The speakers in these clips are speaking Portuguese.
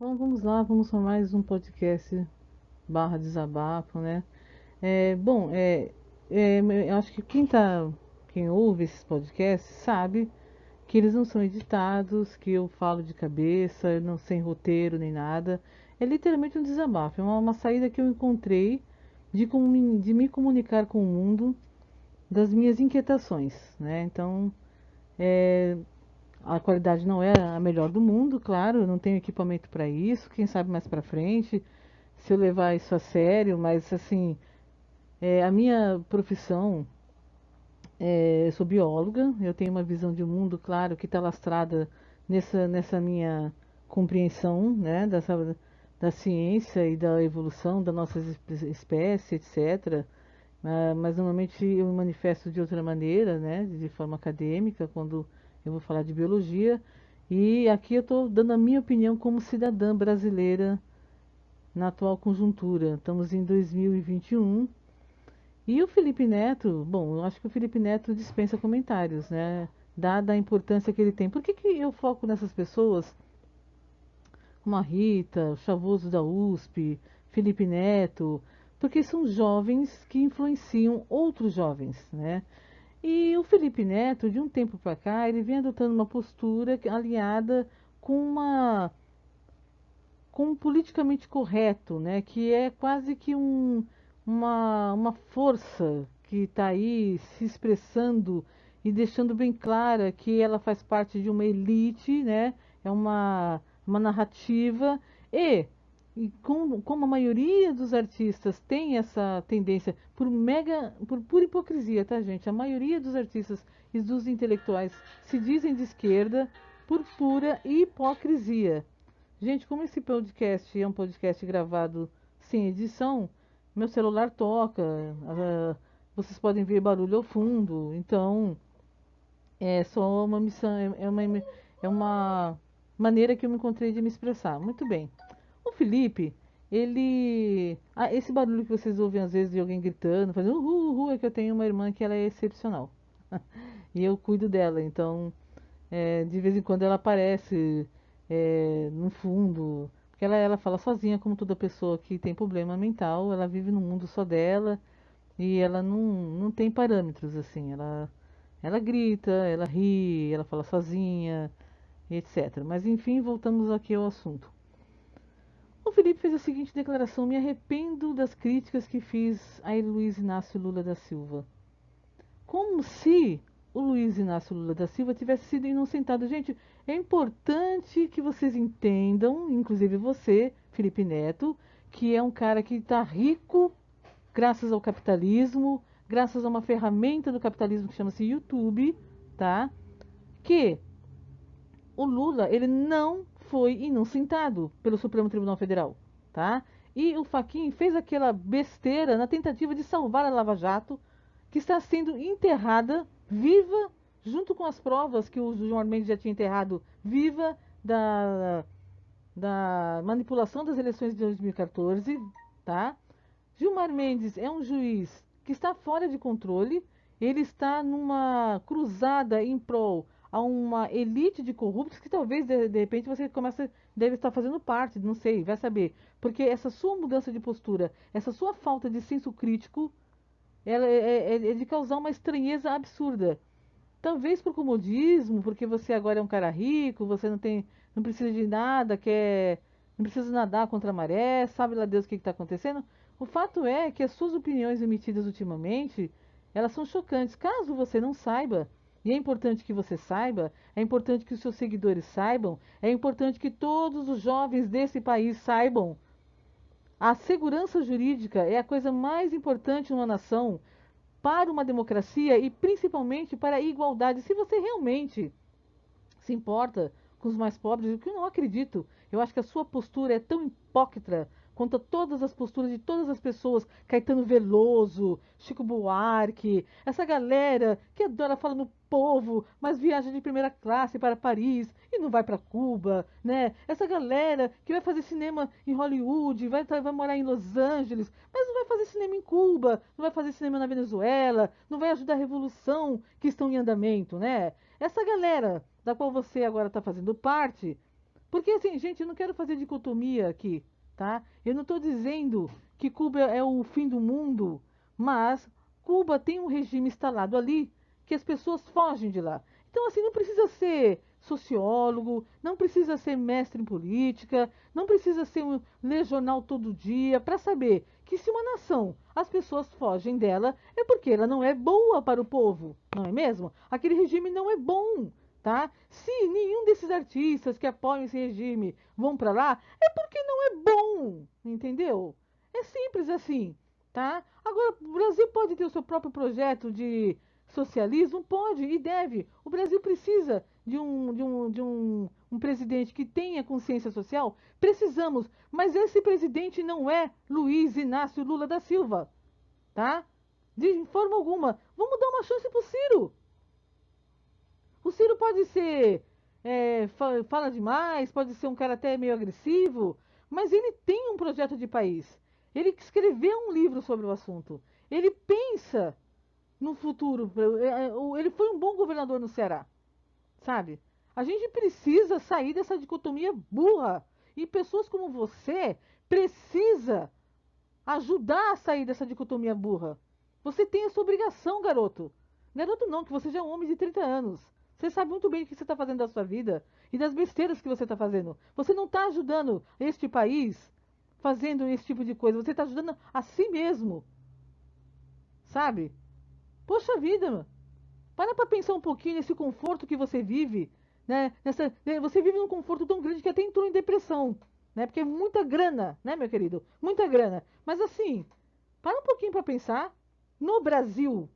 Bom, vamos lá, vamos para mais um podcast barra desabafo, né? Bom, eu acho que quem ouve esses podcasts sabe que eles não são editados, que eu falo de cabeça, não sem roteiro nem nada. É literalmente um desabafo, é uma saída que eu encontrei de me comunicar com o mundo das minhas inquietações, né? Então, é, a qualidade não é a melhor do mundo, claro, eu não tenho equipamento para isso, quem sabe mais para frente, se eu levar isso a sério, mas assim, a minha profissão, eu sou bióloga, eu tenho uma visão de mundo, claro, que está lastrada nessa minha compreensão, né, da ciência e da evolução da nossa espécie, etc. Mas normalmente eu me manifesto de outra maneira, né, de forma acadêmica, quando eu vou falar de biologia. E aqui eu estou dando a minha opinião como cidadã brasileira na atual conjuntura. Estamos em 2021. E o Felipe Neto, bom, eu acho que o Felipe Neto dispensa comentários, né? Dada a importância que ele tem. Por que que eu foco nessas pessoas, como a Rita, o Chavoso da USP, Felipe Neto? Porque são jovens que influenciam outros jovens, né? E o Felipe Neto, de um tempo para cá, ele vem adotando uma postura alinhada com com um politicamente correto, né? Que é quase que uma força que está aí se expressando e deixando bem clara que ela faz parte de uma elite, né? É uma narrativa e, como a maioria dos artistas tem essa tendência por pura hipocrisia, tá, gente? A maioria dos artistas e dos intelectuais se dizem de esquerda por pura hipocrisia. Gente, como esse podcast é um podcast gravado sem edição, meu celular toca, vocês podem ver barulho ao fundo, então é só uma missão, é uma maneira que eu me encontrei de me expressar. Muito bem. O Felipe, esse barulho que vocês ouvem às vezes de alguém gritando, fazendo é que eu tenho uma irmã que ela é excepcional. E eu cuido dela, então de vez em quando ela aparece no fundo, porque ela fala sozinha, como toda pessoa que tem problema mental, ela vive num mundo só dela e ela não tem parâmetros assim. Ela grita, ela ri, ela fala sozinha, etc. Mas enfim, voltamos aqui ao assunto. O Felipe fez a seguinte declaração: me arrependo das críticas que fiz a Luiz Inácio Lula da Silva. Como se o Luiz Inácio Lula da Silva tivesse sido inocentado. Gente, é importante que vocês entendam, inclusive você, Felipe Neto, que é um cara que está rico graças ao capitalismo, graças a uma ferramenta do capitalismo que chama-se YouTube, tá? Que o Lula, ele não foi inocentado pelo Supremo Tribunal Federal, tá? E o Fachin fez aquela besteira na tentativa de salvar a Lava Jato, que está sendo enterrada viva, junto com as provas que o João Mendes já tinha enterrado viva da, da manipulação das eleições de 2014, tá? Gilmar Mendes é um juiz que está fora de controle, ele está numa cruzada em prol a uma elite de corruptos que talvez de repente você deve estar fazendo parte, não sei, vai saber. Porque essa sua mudança de postura, essa sua falta de senso crítico, ela é de causar uma estranheza absurda. Talvez por comodismo, porque você agora é um cara rico, você não precisa de nada, não precisa nadar contra a maré, sabe lá Deus o que está acontecendo. O fato é que as suas opiniões emitidas ultimamente, elas são chocantes. Caso você não saiba, e é importante que você saiba, é importante que os seus seguidores saibam, é importante que todos os jovens desse país saibam. A segurança jurídica é a coisa mais importante numa nação para uma democracia e principalmente para a igualdade. Se você realmente se importa com os mais pobres, o que eu não acredito, eu acho que a sua postura é tão hipócrita quanto a todas as posturas de todas as pessoas, Caetano Veloso, Chico Buarque, essa galera que adora falar no povo, mas viaja de primeira classe para Paris e não vai para Cuba, né? Essa galera que vai fazer cinema em Hollywood, vai morar em Los Angeles, mas não vai fazer cinema em Cuba, não vai fazer cinema na Venezuela, não vai ajudar a revolução que estão em andamento, né? Essa galera da qual você agora está fazendo parte, Porque assim, gente, eu não quero fazer dicotomia aqui, tá? Eu não estou dizendo que Cuba é o fim do mundo, mas Cuba tem um regime instalado ali que as pessoas fogem de lá. Então, assim, não precisa ser sociólogo, não precisa ser mestre em política, não precisa ser ler jornal todo dia para saber que se uma nação as pessoas fogem dela é porque ela não é boa para o povo, não é mesmo? Aquele regime não é bom. Tá? Se nenhum desses artistas que apoiam esse regime vão para lá, é porque não é bom, entendeu? É simples assim, tá? Agora, o Brasil pode ter o seu próprio projeto de socialismo? Pode e deve. O Brasil precisa de um presidente que tenha consciência social? Precisamos, mas esse presidente não é Luiz Inácio Lula da Silva, tá? De forma alguma. Vamos dar uma chance pro Ciro. O Ciro pode ser, fala demais, pode ser um cara até meio agressivo, mas ele tem um projeto de país. Ele escreveu um livro sobre o assunto. Ele pensa no futuro. Ele foi um bom governador no Ceará, sabe? A gente precisa sair dessa dicotomia burra. E pessoas como você precisa ajudar a sair dessa dicotomia burra. Você tem essa obrigação, garoto. Garoto não, que você já é um homem de 30 anos. Você sabe muito bem o que você está fazendo da sua vida e das besteiras que você está fazendo. Você não está ajudando este país fazendo esse tipo de coisa. Você está ajudando a si mesmo, sabe? Poxa vida, mano. Para pensar um pouquinho nesse conforto que você vive, né? Você vive num conforto tão grande que até entrou em depressão, né? Porque é muita grana, né, meu querido? Muita grana. Mas assim, para um pouquinho para pensar no Brasil,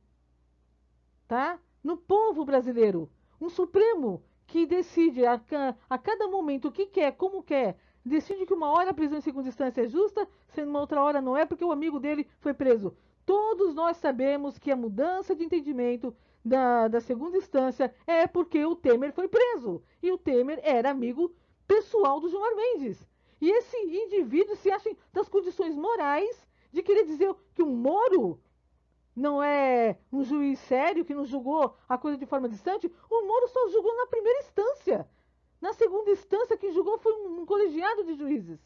tá? No povo brasileiro, um Supremo que decide a cada momento o que quer, como quer, decide que uma hora a prisão em segunda instância é justa, sendo uma outra hora não é porque o amigo dele foi preso. Todos nós sabemos que a mudança de entendimento da segunda instância é porque o Temer foi preso. E o Temer era amigo pessoal do Gilmar Mendes. E esse indivíduo se acha das condições morais de querer dizer que o Moro não é um juiz sério que não julgou a coisa de forma distante. O Moro só julgou na primeira instância. Na segunda instância, quem julgou foi um colegiado de juízes.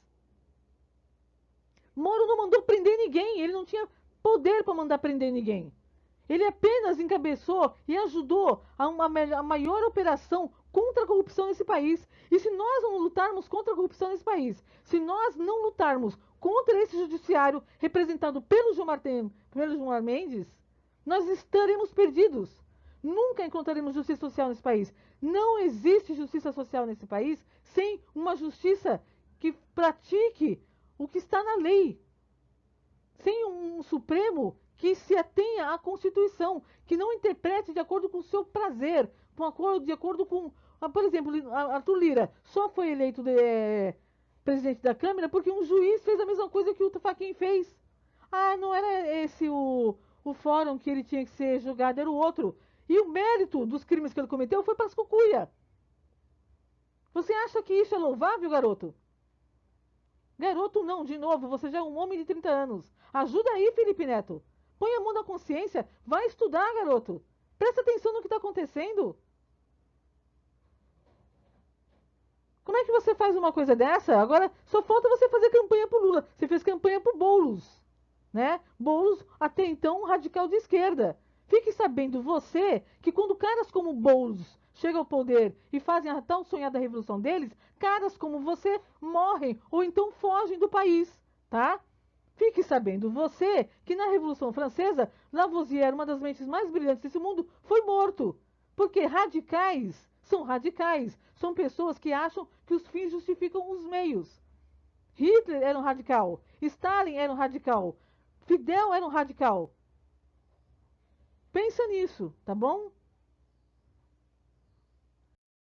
Moro não mandou prender ninguém, ele não tinha poder para mandar prender ninguém. Ele apenas encabeçou e ajudou a maior operação contra a corrupção nesse país. E se nós não lutarmos contra a corrupção nesse país, se nós não lutarmos contra esse judiciário representado pelo Gilmar Mendes, nós estaremos perdidos. Nunca encontraremos justiça social nesse país. Não existe justiça social nesse país sem uma justiça que pratique o que está na lei. Sem um Supremo que se atenha à Constituição, que não interprete de acordo com o seu prazer, de acordo com. Por exemplo, Arthur Lira só foi eleito presidente da Câmara porque um juiz fez a mesma coisa que o Fachin fez. Ah, não era esse o fórum que ele tinha que ser julgado, era o outro. E o mérito dos crimes que ele cometeu foi para as cucuia. Você acha que isso é louvável, garoto? Garoto não, de novo, você já é um homem de 30 anos. Ajuda aí, Felipe Neto. Põe a mão na consciência, vai estudar, garoto. Presta atenção no que está acontecendo. Como é que você faz uma coisa dessa? Agora só falta você fazer campanha pro Lula. Você fez campanha pro Boulos, né? Boulos, até então, um radical de esquerda. Fique sabendo você que quando caras como Boulos chegam ao poder e fazem a tão sonhada revolução deles, caras como você morrem ou então fogem do país, tá? Fique sabendo você que na Revolução Francesa, Lavoisier, uma das mentes mais brilhantes desse mundo, foi morto. Porque radicais são radicais. São pessoas que acham que os fins justificam os meios. Hitler era um radical. Stalin era um radical. Fidel era um radical. Pensa nisso, tá bom?